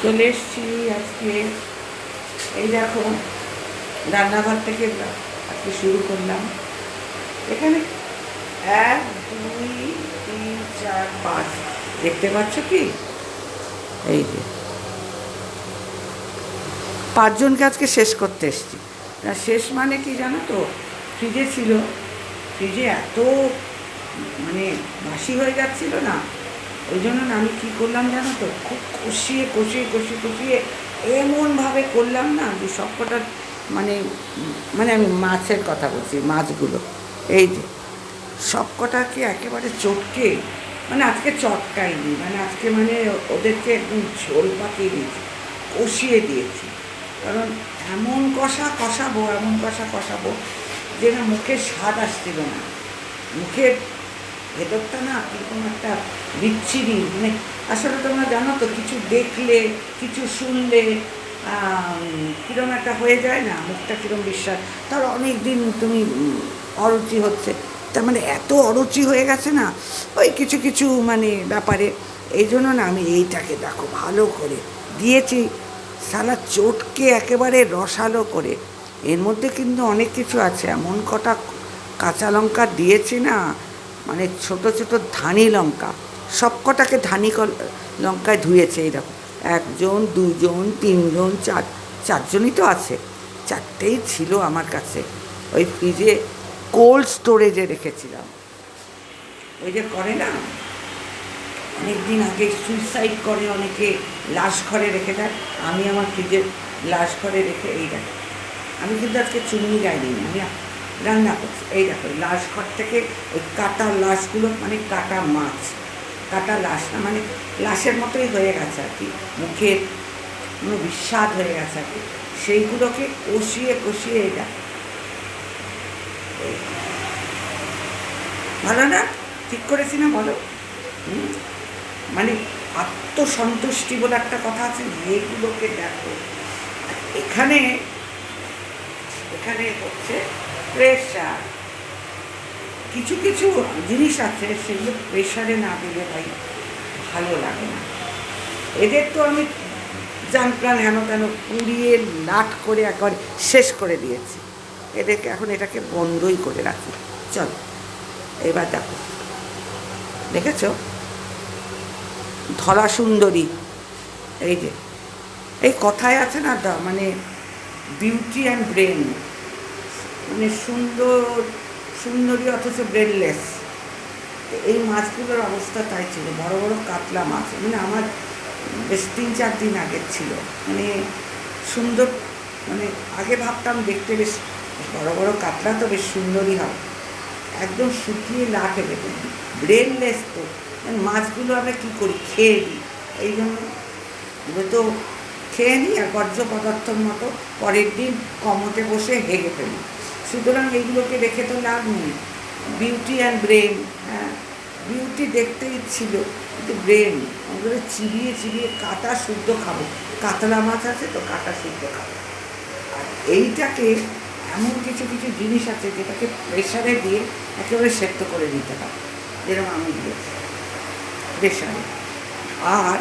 চলে এসছি আজকে। এই দেখো, রান্নাঘর থেকে আজকে শুরু করলাম। এখানে 1 2 3 4 5 দেখতে পাচ্ছ কি? এই যে 5 জনকে আজকে শেষ করতে এসছি। শেষ মানে কি জানো তো, ফ্রিজে ছিল, ফ্রিজে এত মানে বাসি হয়ে যাচ্ছিল না, ওই জন্য না আমি কী করলাম জানো তো, খুব কষিয়ে কষিয়ে কষিয়ে কষিয়ে এমনভাবে করলাম না যে সবকটা মানে মানে আমি মাছের কথা বলছি, মাছগুলো এই যে সবকটাকে একেবারে চটকে, মানে আজকে চটকাইনি, মানে আজকে মানে ওদেরকে একদম ঝোল পাকিয়ে দিয়েছি, কষিয়ে দিয়েছি। কারণ এমন কষা কষাবো, এমন কষা কষাবো যে না মুখে স্বাদ আসছিল না, মুখের ভেতরটা না কীরকম একটা বিচ্ছিরি, মানে আসলে তোমরা জানো তো, কিছু দেখলে কিছু শুনলে কীরকম একটা হয়ে যায় না, মুখটা কীরকম বিশ্বাস, তার অনেক দিন তুমি অরুচি হচ্ছে, তার মানে এত অরুচি হয়ে গেছে না ওই কিছু কিছু মানে ব্যাপারে। এই জন্য না আমি এইটাকে দেখো ভালো করে দিয়েছি, সালা চটকে একেবারে রসালো করে। এর মধ্যে কিন্তু অনেক কিছু আছে, এমন কটা কাঁচা লঙ্কা দিয়েছি না, মানে ছোট ছোট ধানি লঙ্কা, সব কটাকে লঙ্কায় ধুয়েছে। এইরকম 1 জন 2 জন 3 জন 4 জনই তো আছে, 4টেই ছিল আমার কাছে, ওই ফ্রিজে কোল্ড স্টোরেজে রেখেছিলাম। ওই যে করে না, অনেক দিন আগে সুইসাইড করে অনেকে, লাশ ঘরে রেখে দেয়, আমি আমার ফ্রিজের লাশ ঘরে রেখে এই দেখো, আমি কিন্তু আজকে চুন্নি গাইনি, আমি রান্না করছি। এই দেখো লাশ ঘর থেকে ওই কাটা লাশগুলো, মানে কাটা মাছ, কাটা লাশ না, মানে লাশের মতোই হয়ে গেছে আর কি, মুখের কোনো বিস্বাদ হয়ে গেছে আর কি, সেইগুলোকে কষিয়ে কষিয়ে এই দেখো। ভালো না? ঠিক করেছি না বলো? মানে আত্মসন্তুষ্টি বলে একটা কথা আছে, এইগুলোকে দেখো। এখানে এখানে হচ্ছে প্রেশার, কিছু কিছু জিনিস আছে সেগুলো প্রেশারে না দিলে ভাই ভালো লাগে না। এদের তো আমি জান প্রাণ হেন তেন পুড়িয়ে লাট করে একবার শেষ করে দিয়েছি, এদেরকে এখন এটাকে বন্ধই করে রাখি। চল এবার দেখো, দেখেছ ধলা সুন্দরী, এই যে এই কথায় আছে না, মানে বিউটি অ্যান্ড ব্রেন, মানে সুন্দরী অথচ ব্রেনলেস। এই মাছগুলোর অবস্থা তাই ছিল, বড় বড় কাতলা মাছ, মানে আমার বেশ 3-4 দিন আগের ছিল, মানে সুন্দর, মানে আগে ভাবতাম দেখতে বেশ বড় বড় কাতলা তো বেশ সুন্দরই হয়, একদম শুকিয়ে লাট হয়ে গেছে, ব্রেনলেস। তো মাছগুলো আমরা কী করি, খেয়ে দিই, এই জন্য এগুলো তো খেয়ে নিই আর বর্জ্য পদার্থর মতো পরের দিন কমোটে বসে হেগে ফেলি। সুতরাং এইগুলোকে রেখে তো লাভ নেই। বিউটি অ্যান্ড ব্রেন, হ্যাঁ বিউটি দেখতেই ছিল, কিন্তু ব্রেন ওগুলো চিবিয়ে চিবিয়ে কাটা শুদ্ধ খাবো, কাতলা মাছ আছে তো কাটা শুদ্ধ খাবো। আর এইটাকে এমন কিছু কিছু জিনিস আছে যেটাকে প্রেশারে দিয়ে একেবারে সেদ্ধ করে নিতে হবে, যেরকম আমি দিয়েছি প্রেশারে। আর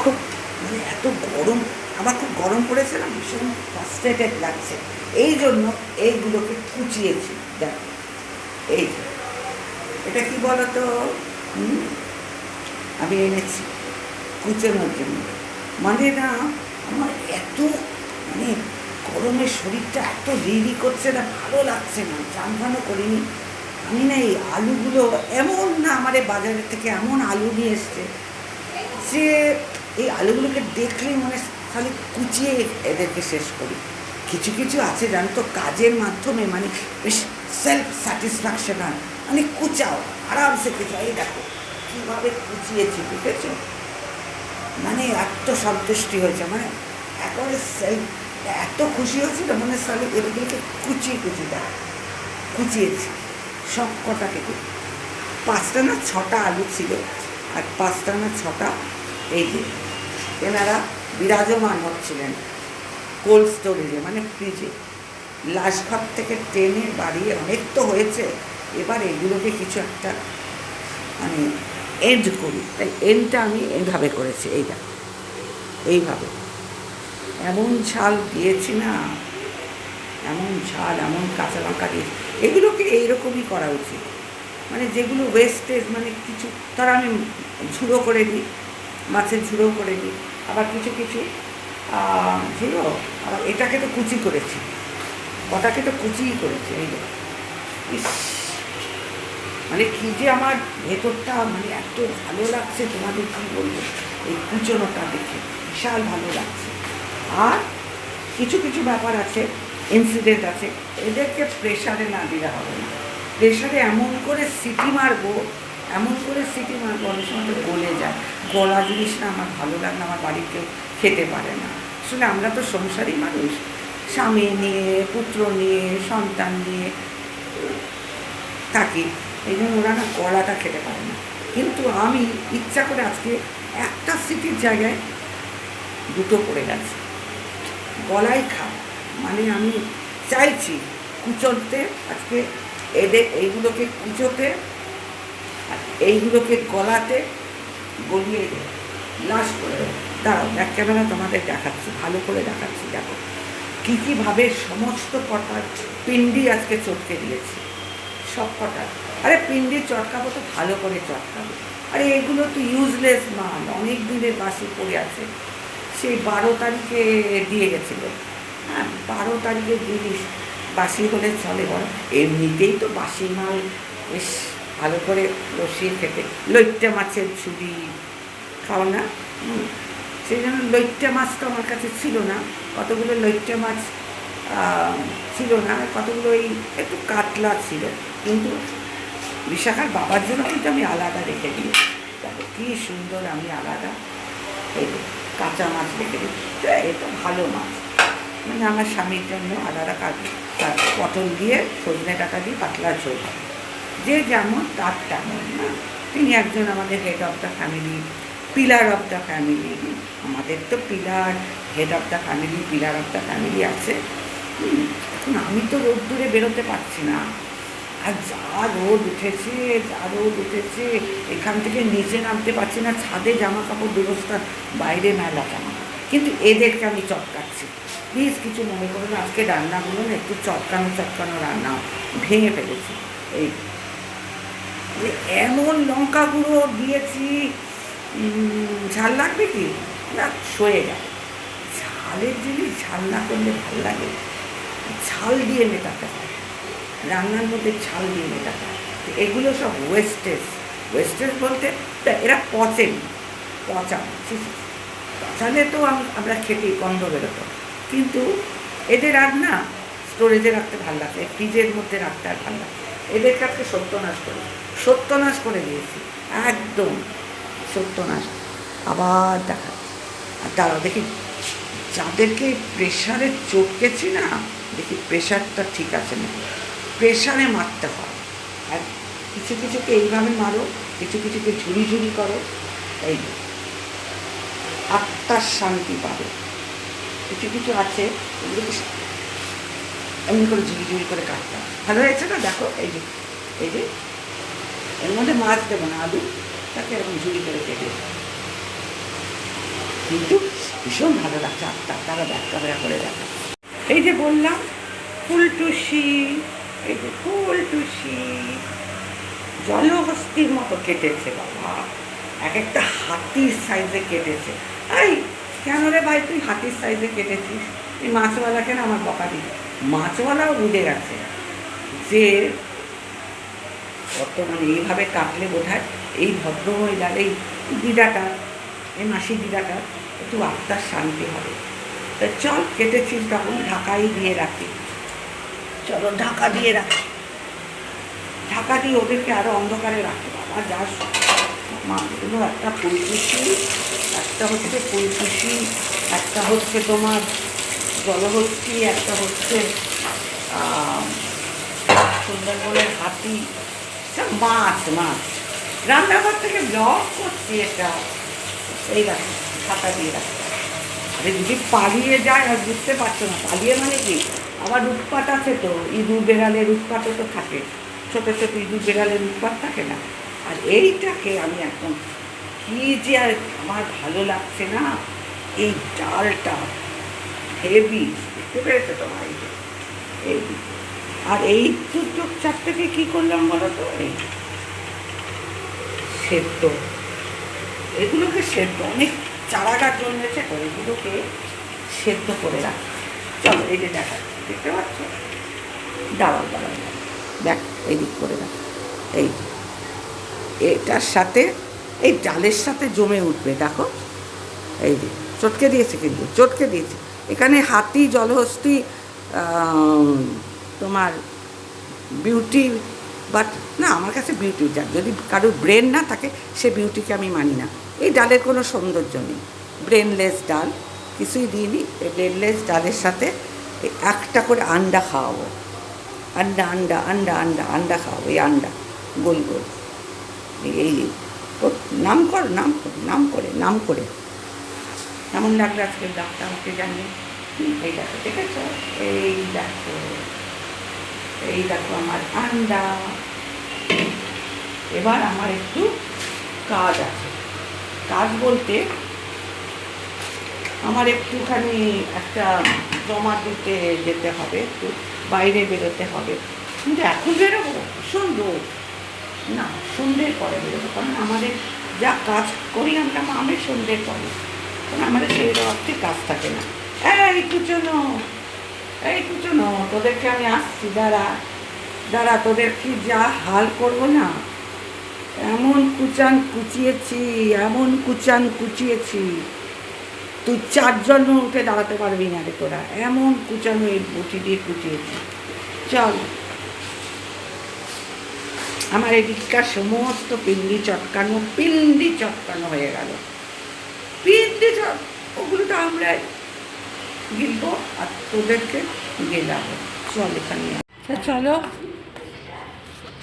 খুব মানে এত গরম, আমার খুব গরম পড়েছে না, ভীষণ ফ্রাস্ট্রেটেড লাগছে, এই জন্য এইগুলোকে কুচিয়েছি। দেখো এই এটা কি বলতো, আমি এনেছি কুচানোর জন্য, মানে না আমার এত মানে গরমের শরীরটা এত রিরি করছে না, ভালো লাগছে না, চানফানও করিনি আমি না। এই আলুগুলো এমন না, আমার বাজারের থেকে এমন আলু নিয়ে এসছে যে এই আলুগুলোকে দেখলেই মানে খালি কুচিয়ে এদেরকে শেষ করি। কিছু কিছু আছে জানো তো, কাজের মাধ্যমে মানে বেশ সেলফ স্যাটিসফ্যাকশন হয়, মানে কুচাও আরামসে কুচাও, এই দেখো কীভাবে কুচিয়েছি, বুঝেছ, মানে আত্মসন্তুষ্টি হয়েছে, মানে একেবারে সেলফ, এত খুশি হয়েছিল মানে সালে এগুলোকে কুচিয়ে কুচিয়ে দেয়, কুচিয়েছি সব কটাকে। 5টা না 6টা আলু ছিল, আর 5টা না 6টা এই যে এনারা বিরাজমান হচ্ছিলেন কোল্ড স্টোরেজে, মানে ফ্রিজে, লাশঘর থেকে টেনে বাড়িয়ে অনেক তো হয়েছে, এবার এগুলোকে কিছু একটা মানে এন্ড করি, তাই এন্ডটা আমি এইভাবে করেছি, এইভাবে এমন ঝাল দিয়েছি না, এমন ঝাল, এমন কাঁচা লঙ্কা দিয়েছি। এগুলোকে এইরকমই করা উচিত, মানে যেগুলো ওয়েস্টেজ, মানে কিছু তারা আমি ঝুড়ো করে দিই, মাছের ঝুড়ো করে দিই, আবার কিছু কিছু ঝুড়ো, আবার এটাকে তো কুচি করেছি, কটাকে তো কুচিই করেছি। এই ইস, মানে কী যে আমার ভেতরটা মানে এত ভালো লাগছে, তোমাদের কী বলবো, এই কুচোনোটা দেখে বিশাল ভালো লাগছে। আর কিছু কিছু ব্যাপার আছে, ইনসিডেন্ট আছে, এদেরকে প্রেশারে না দিলে হবে না। প্রেশারে এমন করে সিটি মারবো, অনেক সময় তো গলে যায়। গলা জিনিস না আমার ভালো লাগে না, আমার বাড়ির কেউ খেতে পারে না। আসলে আমরা তো সংসারী মানুষ, স্বামী নিয়ে, পুত্র নিয়ে, সন্তান নিয়ে থাকি, এই জন্য ওরা না গলাটা খেতে পারে না। কিন্তু আমি ইচ্ছা করে আজকে একটা সিটির জায়গায় দুটো পড়ে গেছে, গলায় খা, মানে আমি চাইছি কুচোতে, আজকে এইগুলোকে কুচোতে আর এইগুলোকে গলাতে গলিয়ে দেয়, লাশ করে দেয়। দাঁড়াও, এক ক্যামেরা তোমাদের দেখাচ্ছি, ভালো করে দেখাচ্ছি। দেখো কীভাবে সমস্ত কটার পিন্ডি আজকে চটকে দিয়েছি, সব কটার। আরে পিন্ডি চটকাবো তো ভালো করে চটকাবো, আরে এগুলো তো ইউজলেস মাল, অনেক দিনের বাসি পড়ে আছে। সেই 12 তারিখে দিয়ে গেছিলো, হ্যাঁ 12 তারিখের জিনিস বাসি হলে চলে বল, এমনিতেই তো বাসি মাল বেশ ভালো করে রসিয়ে খেতে। লইট্টা মাছের ঝুড়ি খাও না, সেই জন্য লইট্টা মাছ তো আমার কাছে ছিল না, কতগুলো লইট্টা মাছ ছিল না, কতগুলো এই একটু কাতলা ছিল, কিন্তু বিশাখার বাবার জন্য কিন্তু আমি আলাদা রেখে দিই। দেখো কী সুন্দর আমি আলাদা এই কাঁচা মাছ রেখে দিই, এটা ভালো মাছ, মানে আমার স্বামীর জন্য আলাদা পটল দিয়ে সজনে ডাঁটা দিয়ে পাতলা ঝোল, যে যেমন তার তেমন না। তিনি একজন আমাদের head of the family, pillar of the family. আমাদের তো pillar, head of the family, pillar of the family আছে। এখন আমি তো রোদ্দুরে বেরোতে পারছি না, আর যা রোদ উঠেছে, এখান থেকে নিচে নামতে পারছি না, ছাদে জামা কাপড় ব্যবস্থা, বাইরে মেলা জামা, কিন্তু এদেরকে আমি চটকাচ্ছি। প্লিজ কিছু মনে করো না, আজকে রান্নাগুলো না একটু চটকানো রান্না, ভেঙে ফেলেছি। এই এমন লঙ্কা গুঁড়ো দিয়েছি, ঝাল লাগবে কি না, সয়ে গেল। ঝালের জিনিস ঝাল না করলে ভাল লাগে, ঝাল দিয়ে মেটাতে হয়, রান্নার মধ্যে ঝাল দিয়ে মেটাতে হয়। এগুলো সব ওয়েস্টেজ বলতে এরা পচায়নি, পচালে তো আমরা খেতে গন্ধ বেরোতো, কিন্তু এদের আর না স্টোরেজে রাখতে ভালো লাগে, ফ্রিজের মধ্যে রাখতে আর ভালো লাগে। এদের কাছে সত্যনাশ করে দিয়েছি, একদম সত্যনাশ। আবার দেখা, আর তারা দেখি যাদেরকে প্রেশারে চটকেছি না, দেখি প্রেশারটা ঠিক আছে না, প্রেশারে মারতে হয়। আর কিছু কিছুকে এইভাবে মারো, কিছু কিছুকে ঝুড়ি করো, এই আত্মার শান্তি পাবে। কিছু কিছু আছে এগুলোকে এমনি করে ঝুড়ি করে কাটতে হয়। ভালো হয়েছে না, দেখো এই যে এর মধ্যে মাছ দেবো না, আলু তাকে এরকম ঝুড়ি করে কেটে, কিন্তু ভীষণ ভালো লাগছে। তারা ব্যাখ্যা করে দেখা, এই যে বললাম ফুলটুসি, জলহস্তির মতো কেটেছে বাবা, এক একটা হাতির সাইজে কেটেছে। এই কেন রে ভাই তুই হাতির সাইজে কেটেছিস? এই মাছওয়ালাকে না আমার বকা দিল, মাছওয়ালাও বুঝে গেছে যে কত মানে এইভাবে কাটলে বোধহয় এই ভদ্রমহিলার এই দিদাটা, এই মাসির দিদাটা একটু আত্মার শান্তি হবে। তা চল কেটেছিস তখন ঢাকাই দিয়ে রাখি, চলো ঢাকা দিয়ে ওদেরকে আরও অন্ধকারে রাখতে। বাবা যা মাছগুলো, একটা ফুলকুশি, একটা হচ্ছে তোমার জলহস্তি, একটা হচ্ছে সুন্দরবনের হাতি, সব মাছ। রান্নাঘর থেকে ব্লগ করছি এটা, এই রাখি ঢাকা দিয়ে রাখতে। আরে যদি পালিয়ে যায় আর বুঝতে পারছো না, পালিয়ে মানে কি, আবার উৎপাত আছে তো, ইঁদুর বেড়ালের উৎপাতও তো থাকে, ছোটো ইঁদুর বেড়ালের উৎপাত থাকে না, আর এইটাকে আমি একদম কি যে আর আমার ভালো লাগছে না, এই ডালটা হেভি, দেখতে পেরেছো তো ভাই, এই আর এই দুটো চারটাকে কী করলাম বলো তো, এই সেদ্ধ, এগুলোকে সেদ্ধ, অনেক চারা গাছ জন্মেছে তো, এগুলোকে সেদ্ধ করে রাখ। চলো এই যে দেখা, দেখতে পাচ্ছ, দাঁড়াও দাঁড়াও, দেখ এই দিক করে রাখ, এই এটার সাথে এই ডালের সাথে জমে উঠবে, দেখো এই যে চটকে দিয়েছে, কিন্তু চটকে দিয়েছে। এখানে হাতি, জলহস্তি, তোমার বিউটি, বাট না, আমার কাছে বিউটি যাক, যদি কারোর ব্রেন না থাকে সে বিউটিকে আমি মানি না। এই ডালের কোনো সৌন্দর্য নেই, ব্রেনলেস ডাল, কিছুই দিইনি। এই ব্রেনলেস ডালের সাথে একটা করে আন্ডা খাওয়াবো, আন্ডা আন্ডা আন্ডা আন্ডা আন্ডা খাওয়াবো, এই আন্ডা গোল গোল, এই নাম কর, নাম কর, নাম করে, নাম করে। কেমন লাগলো আজকের ডাকটা আমাকে জানিয়ে। এই দেখো, দেখেছো, এই দেখো, এই দেখো আমার আন্ডা। এবার আমার একটু কাজ আছে, কাজ বলতে আমার একটুখানি একটা জমা দিতে যেতে হবে, একটু বাইরে বেরোতে হবে, কিন্তু এখন বেরোবো ভীষণ রোদ, না সন্ধ্যের পরে বেরোবো, কারণ আমাদের যা কাজ করি আমরা আমি সন্ধ্যের পরে, কারণ আমাদের সেই অর্থে কাজ থাকে না। এই কুচনো, এই কুচনো, তোদেরকে আমি আসছি, দাঁড়া দাঁড়া, তোদের কি যা হাল করবো না, এমন কুচান কুচিয়েছি, এমন কুচান কুচিয়েছি, তুই চারজন উঠে দাঁড়াতে পারবি না রে তোরা, এমন কুচানো এই বটি দিয়ে কুচিয়েছি। চল, আমার এদিককার সমস্ত পিন্ডি চটকানো হয়ে গেল, পিন্ডি ওগুলো তো আমরা গিলবো আর তোদেরকে গেলাবো। চল এখানে, চলো,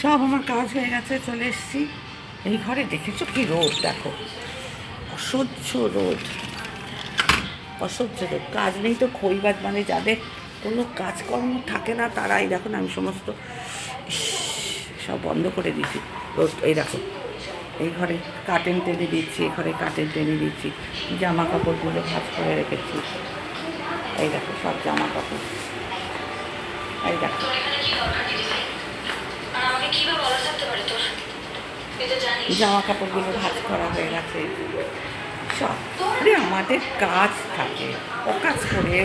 সব আমার কাজ হয়ে গেছে, চলে এসছি এই ঘরে। দেখেছো কি রোদ, দেখো অসহ্য রোদ, অসহ্য রোদ। কাজ নেই তো খইবাজ, মানে যাদের কোনো কাজকর্ম থাকে না তারাই, দেখো না আমি সমস্ত সব বন্ধ করে দিচ্ছি রোদ। এই দেখো, এই ঘরে কার্টেন টেনে দিচ্ছি, এই ঘরে কার্টেন টেনে দিচ্ছি, জামা কাপড়গুলো ভাঁজ করে রেখেছি, এই দেখো সব জামা কাপড়, এই দেখো জামা কাপড়গুলো ভাঁজ করা হয়ে গেছে সব। আরে আমাদের কাজ থাকে, অকাজ করে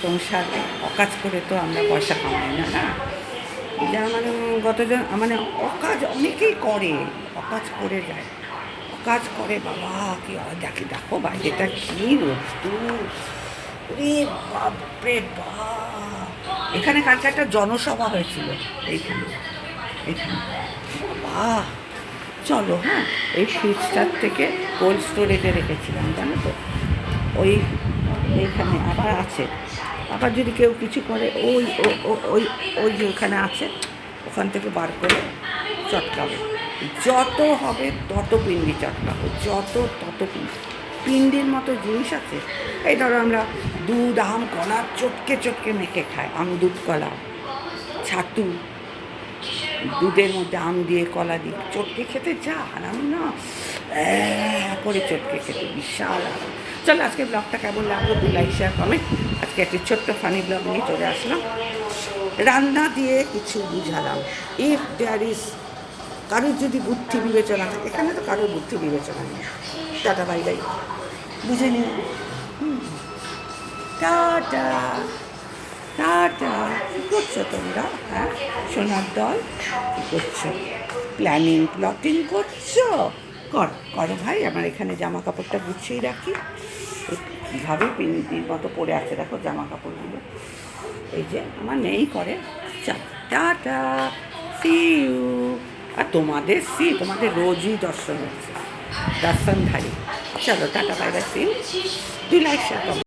সংসারে, অকাজ করে তো আমরা পয়সা কামাই না, না যা মানে গতজন মানে অকাজ অনেকেই করে, অকাজ করে যায়, অকাজ করে, বাবা কি দেখি, দেখো বাইরেটা কী রোদ্দুর, রে বাপরে বাপ। এখানে কালকে একটা জনসভা হয়েছিল, এইখানে এখানে, বাহ। চলো, হ্যাঁ, এই ফ্রিজটার থেকে কোল্ড স্টোরেজে রেখেছিলাম, জানো তো, ওই এইখানে আবার আছে, আবার যদি কেউ কিছু করে ওই ওই ওই যে ওখানে আছে, ওখান থেকে বার করে চটকাবো, যত হবে তত পিন্ডি চটকাবো, যত তত পিন্ডির মতো জিনিস আছে। এই ধরো আমরা দুধ, আম, কলা চটকে চটকে মেখে খাই, আম দুধ কলা, ছাতু, দুধের মধ্যে আম দিয়ে কলা দিয়ে চটকে খেতে যা আরাম না, করে চটকে খেতে বিশাল আরাম। চলো আজকে ব্লগটা কেমন লাগলো, দু লাইক শেয়ার কমেন্ট। আজকে একটি ছোট্ট ফানি ব্লগ নিয়ে চলে আসলাম, রান্না দিয়ে কিছু বুঝালাম। ইফ দেয়ার ইজ, কারোর যদি বুদ্ধি বিবেচনা থাকে, এখানে তো কারোর বুদ্ধি বিবেচনা নেই। টাটা বাই বাই, বুঝে নিন। Tata tata. কী করছো তোমরা, হ্যাঁ সোনার দল, কী করছো, প্লটিং করছো, করো ভাই। আমার এখানে জামা কাপড়টা গুছিয়ে রাখি, কীভাবে পিন্ডির মতো পড়ে আছে দেখো জামা কাপড়গুলো, এই যে আমার নেই করে। চল টাটা, সি ইউ। আর তোমাদের তোমাদের রোজই দর্শনধারী। চলো tata bye bye, see you. 2 like share.